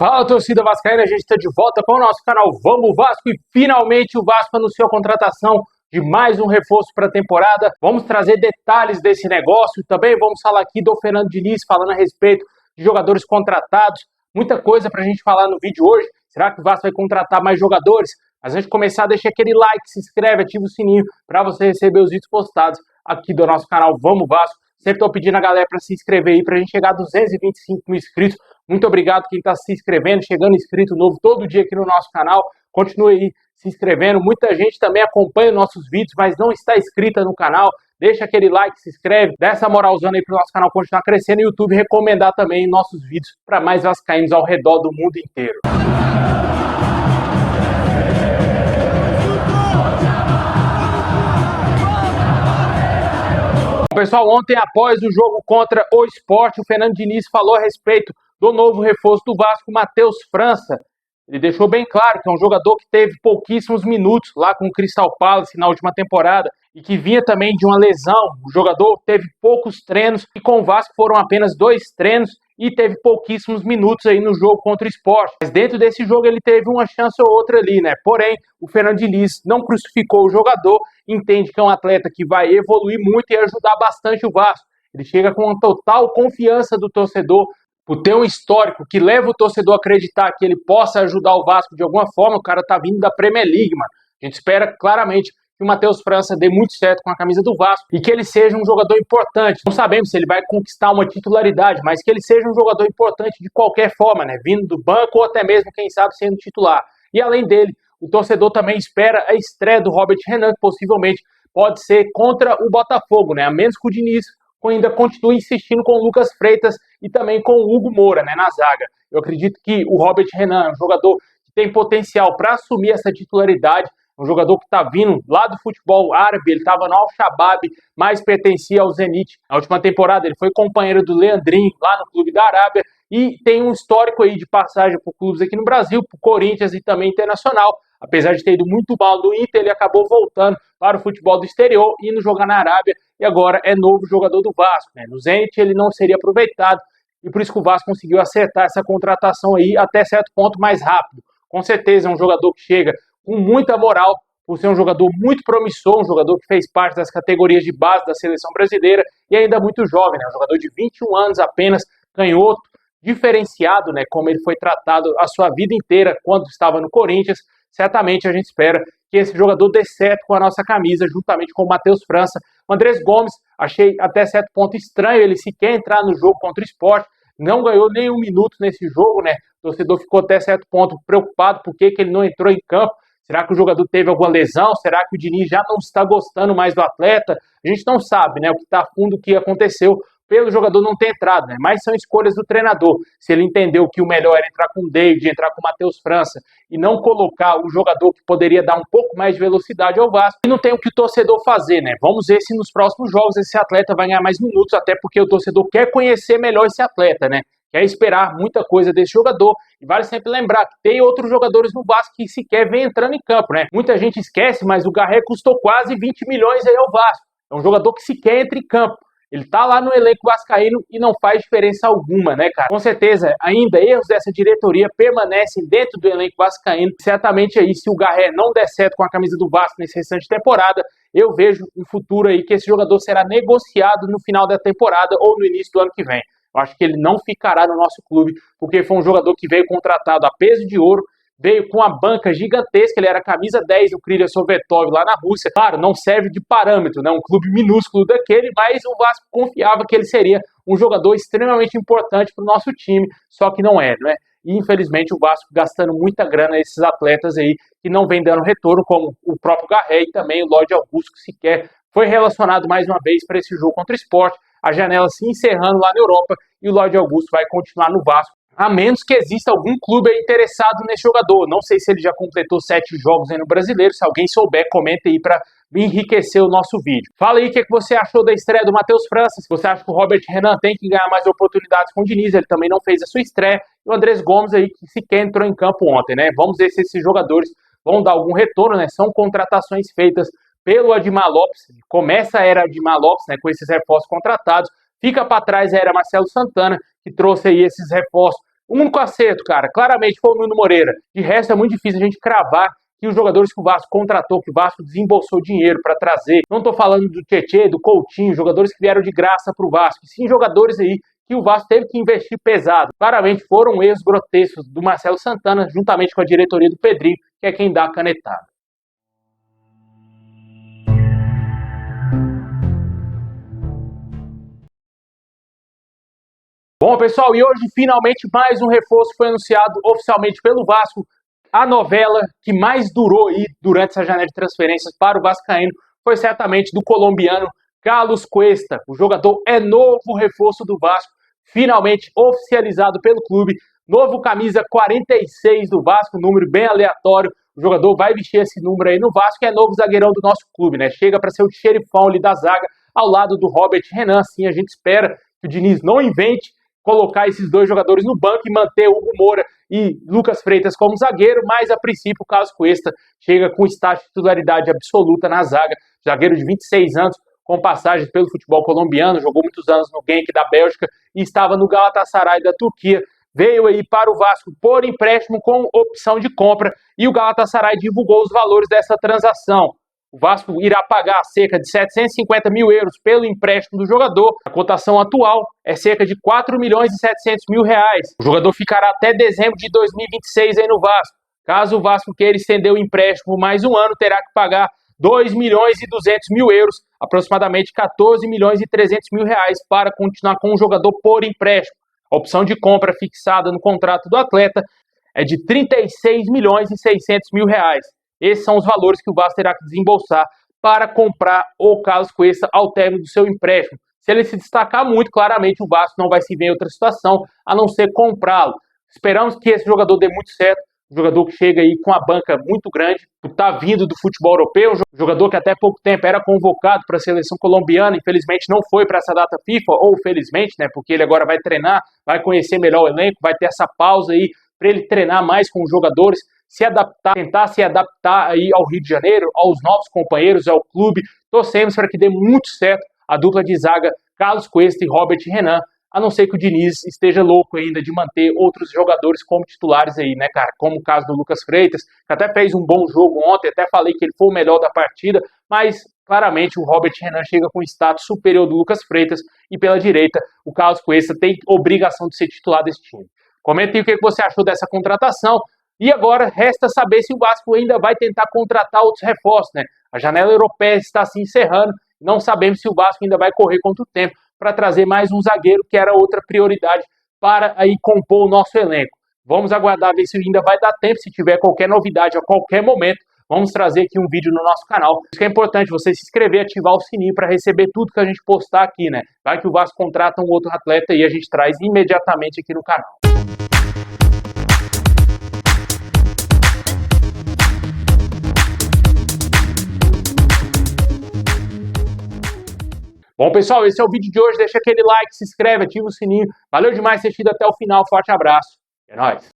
Fala, torcida vascaína, a gente está de volta com o nosso canal Vamos Vasco e finalmente o Vasco anunciou a contratação de mais um reforço para a temporada. Vamos trazer detalhes desse negócio, também vamos falar aqui do Fernando Diniz falando a respeito de jogadores contratados, muita coisa para a gente falar no vídeo hoje. Será que o Vasco vai contratar mais jogadores? Mas antes de começar, deixa aquele like, se inscreve, ativa o sininho para você receber os vídeos postados aqui do nosso canal Vamos Vasco. Sempre estou pedindo a galera para se inscrever aí, para a gente chegar a 225 mil inscritos. Muito obrigado quem está se inscrevendo, chegando inscrito novo todo dia aqui no nosso canal. Continue aí se inscrevendo. Muita gente também acompanha nossos vídeos, mas não está inscrita no canal. Deixa aquele like, se inscreve, dá essa moralzona aí para o nosso canal continuar crescendo e o YouTube recomendar também nossos vídeos para mais vascaínos ao redor do mundo inteiro. Pessoal, ontem após o jogo contra o Sport, o Fernando Diniz falou a respeito do novo reforço do Vasco, Matheus França. Ele deixou bem claro que é um jogador que teve pouquíssimos minutos lá com o Crystal Palace na última temporada e que vinha também de uma lesão. O jogador teve poucos treinos e com o Vasco foram apenas 2 treinos e teve pouquíssimos minutos aí no jogo contra o Sport. Mas dentro desse jogo ele teve uma chance ou outra ali, né? Porém, o Fernando Diniz não crucificou o jogador, entende que é um atleta que vai evoluir muito e ajudar bastante o Vasco. Ele chega com uma total confiança do torcedor, por ter um histórico que leva o torcedor a acreditar que ele possa ajudar o Vasco de alguma forma. O cara tá vindo da Premier League, mano. A gente espera claramente que o Matheus França dê muito certo com a camisa do Vasco e que ele seja um jogador importante. Não sabemos se ele vai conquistar uma titularidade, mas que ele seja um jogador importante de qualquer forma, né? Vindo do banco ou até mesmo, quem sabe, sendo titular. E além dele, o torcedor também espera a estreia do Robert Renan, que possivelmente pode ser contra o Botafogo, né? A menos que o Diniz ainda continue insistindo com o Lucas Freitas e também com o Hugo Moura, né, na zaga. Eu acredito que o Robert Renan é um jogador que tem potencial para assumir essa titularidade, um jogador que está vindo lá do futebol árabe, ele estava no Al-Shabaab, mas pertencia ao Zenit. Na última temporada ele foi companheiro do Leandrinho lá no clube da Arábia e tem um histórico aí de passagem por clubes aqui no Brasil, por Corinthians e também Internacional. Apesar de ter ido muito mal do Inter, ele acabou voltando para o futebol do exterior, indo jogar na Arábia e agora é novo jogador do Vasco, né? No Zenit ele não seria aproveitado e por isso que o Vasco conseguiu acertar essa contratação aí até certo ponto mais rápido. Com certeza é um jogador que chega com muita moral, por ser um jogador muito promissor, um jogador que fez parte das categorias de base da seleção brasileira e ainda muito jovem, né? Um jogador de 21 anos apenas, canhoto, diferenciado, né? Como ele foi tratado a sua vida inteira quando estava no Corinthians. Certamente a gente espera que esse jogador dê certo com a nossa camisa, juntamente com o Matheus França. O Andrés Gomes, achei até certo ponto estranho ele sequer entrar no jogo contra o Sport, não ganhou nenhum minuto nesse jogo, né? O torcedor ficou até certo ponto preocupado por que ele não entrou em campo. Será que o jogador teve alguma lesão? Será que o Diniz já não está gostando mais do atleta? A gente não sabe, né, o que está a fundo, o que aconteceu pelo jogador não ter entrado, né? Mas são escolhas do treinador. Se ele entendeu que o melhor era entrar com o David, entrar com o Matheus França e não colocar o jogador que poderia dar um pouco mais de velocidade ao Vasco, e não tem o que o torcedor fazer, né? Vamos ver se nos próximos jogos esse atleta vai ganhar mais minutos, até porque o torcedor quer conhecer melhor esse atleta, né? Quer esperar muita coisa desse jogador. E vale sempre lembrar que tem outros jogadores no Vasco que sequer vem entrando em campo, né? Muita gente esquece, mas o Garré custou quase 20 milhões aí ao Vasco. É um jogador que sequer entra em campo. Ele tá lá no elenco vascaíno e não faz diferença alguma, né, cara? Com certeza, ainda erros dessa diretoria permanecem dentro do elenco vascaíno. Certamente aí, se o Garré não der certo com a camisa do Vasco nesse restante de temporada, eu vejo um futuro aí que esse jogador será negociado no final da temporada ou no início do ano que vem. Eu acho que ele não ficará no nosso clube, porque foi um jogador que veio contratado a peso de ouro, veio com uma banca gigantesca, ele era camisa 10 do Krylia Sovetov lá na Rússia. Claro, não serve de parâmetro, né? Um clube minúsculo daquele, mas o Vasco confiava que ele seria um jogador extremamente importante para o nosso time, só que não é, né? E infelizmente o Vasco gastando muita grana nesses atletas aí que não vem dando retorno, como o próprio Garré e também o Lodi Augusto, que sequer foi relacionado mais uma vez para esse jogo contra o Sport. A janela se encerrando lá na Europa e o Lodi Augusto vai continuar no Vasco, a menos que exista algum clube interessado nesse jogador. Não sei se ele já completou 7 jogos aí no Brasileiro. Se alguém souber, comenta aí para enriquecer o nosso vídeo. Fala aí o que você achou da estreia do Matheus França. Se você acha que o Robert Renan tem que ganhar mais oportunidades com o Diniz, ele também não fez a sua estreia. E o Andrés Gomes aí, que sequer entrou em campo ontem, né? Vamos ver se esses jogadores vão dar algum retorno, né? São contratações feitas pelo Admar Lopes. Começa a era Admar Lopes, né, com esses reforços contratados. Fica para trás a era Marcelo Santana, que trouxe aí esses reforços O único acerto, cara, claramente foi o Nuno Moreira. De resto, é muito difícil a gente cravar que os jogadores que o Vasco contratou, que o Vasco desembolsou dinheiro para trazer. Não estou falando do Tietê, do Coutinho, jogadores que vieram de graça para o Vasco. Sim, jogadores aí que o Vasco teve que investir pesado. Claramente foram erros grotescos do Marcelo Santana, juntamente com a diretoria do Pedrinho, que é quem dá a canetada. Bom, pessoal, e hoje finalmente mais um reforço foi anunciado oficialmente pelo Vasco. A novela que mais durou aí durante essa janela de transferências para o vascaíno foi certamente do colombiano Carlos Cuesta. O jogador é novo reforço do Vasco, finalmente oficializado pelo clube. Novo camisa 46 do Vasco, número bem aleatório. O jogador vai vestir esse número aí no Vasco, é novo zagueirão do nosso clube, né? Chega para ser o xerifão ali da zaga, ao lado do Robert Renan. Sim, a gente espera que o Diniz não invente colocar esses dois jogadores no banco e manter Hugo Moura e Lucas Freitas como zagueiro, mas a princípio o Carlos Cuesta chega com estágio de titularidade absoluta na zaga, zagueiro de 26 anos, com passagens pelo futebol colombiano, jogou muitos anos no Genk da Bélgica e estava no Galatasaray da Turquia. Veio aí para o Vasco por empréstimo com opção de compra e o Galatasaray divulgou os valores dessa transação. O Vasco irá pagar cerca de 750 mil euros pelo empréstimo do jogador. A cotação atual é cerca de 4 milhões e 700 mil reais. O jogador ficará até dezembro de 2026 aí no Vasco. Caso o Vasco queira estender o empréstimo mais um ano, terá que pagar 2 milhões e 200 mil euros, aproximadamente 14 milhões e 300 mil reais, para continuar com o jogador por empréstimo. A opção de compra fixada no contrato do atleta é de 36 milhões e 600 mil reais. Esses são os valores que o Vasco terá que desembolsar para comprar o Carlos Cuesta ao término do seu empréstimo. Se ele se destacar muito, claramente o Vasco não vai se ver em outra situação, a não ser comprá-lo. Esperamos que esse jogador dê muito certo, um jogador que chega aí com a banca muito grande, está vindo do futebol europeu, um jogador que até pouco tempo era convocado para a seleção colombiana, infelizmente não foi para essa data FIFA, ou felizmente, né, porque ele agora vai treinar, vai conhecer melhor o elenco, vai ter essa pausa aí para ele treinar mais com os jogadores, se adaptar, tentar se adaptar aí ao Rio de Janeiro, aos novos companheiros, ao clube. Torcemos para que dê muito certo a dupla de zaga Carlos Cuesta e Robert Renan, a não ser que o Diniz esteja louco ainda de manter outros jogadores como titulares aí, né, cara? Como o caso do Lucas Freitas, que até fez um bom jogo ontem, até falei que ele foi o melhor da partida, mas claramente o Robert Renan chega com status superior do Lucas Freitas e pela direita o Carlos Cuesta tem obrigação de ser titular desse time. Comente aí o que você achou dessa contratação. E agora resta saber se o Vasco ainda vai tentar contratar outros reforços, né? A janela europeia está se encerrando, não sabemos se o Vasco ainda vai correr contra o tempo para trazer mais um zagueiro, que era outra prioridade para aí compor o nosso elenco. Vamos aguardar ver se ainda vai dar tempo, se tiver qualquer novidade a qualquer momento, vamos trazer aqui um vídeo no nosso canal. Isso que é importante, você se inscrever, ativar o sininho para receber tudo que a gente postar aqui, né? Vai que o Vasco contrata um outro atleta e a gente traz imediatamente aqui no canal. Bom, pessoal, esse é o vídeo de hoje. Deixa aquele like, se inscreve, ativa o sininho. Valeu demais ter assistido até o final. Forte abraço. É nóis.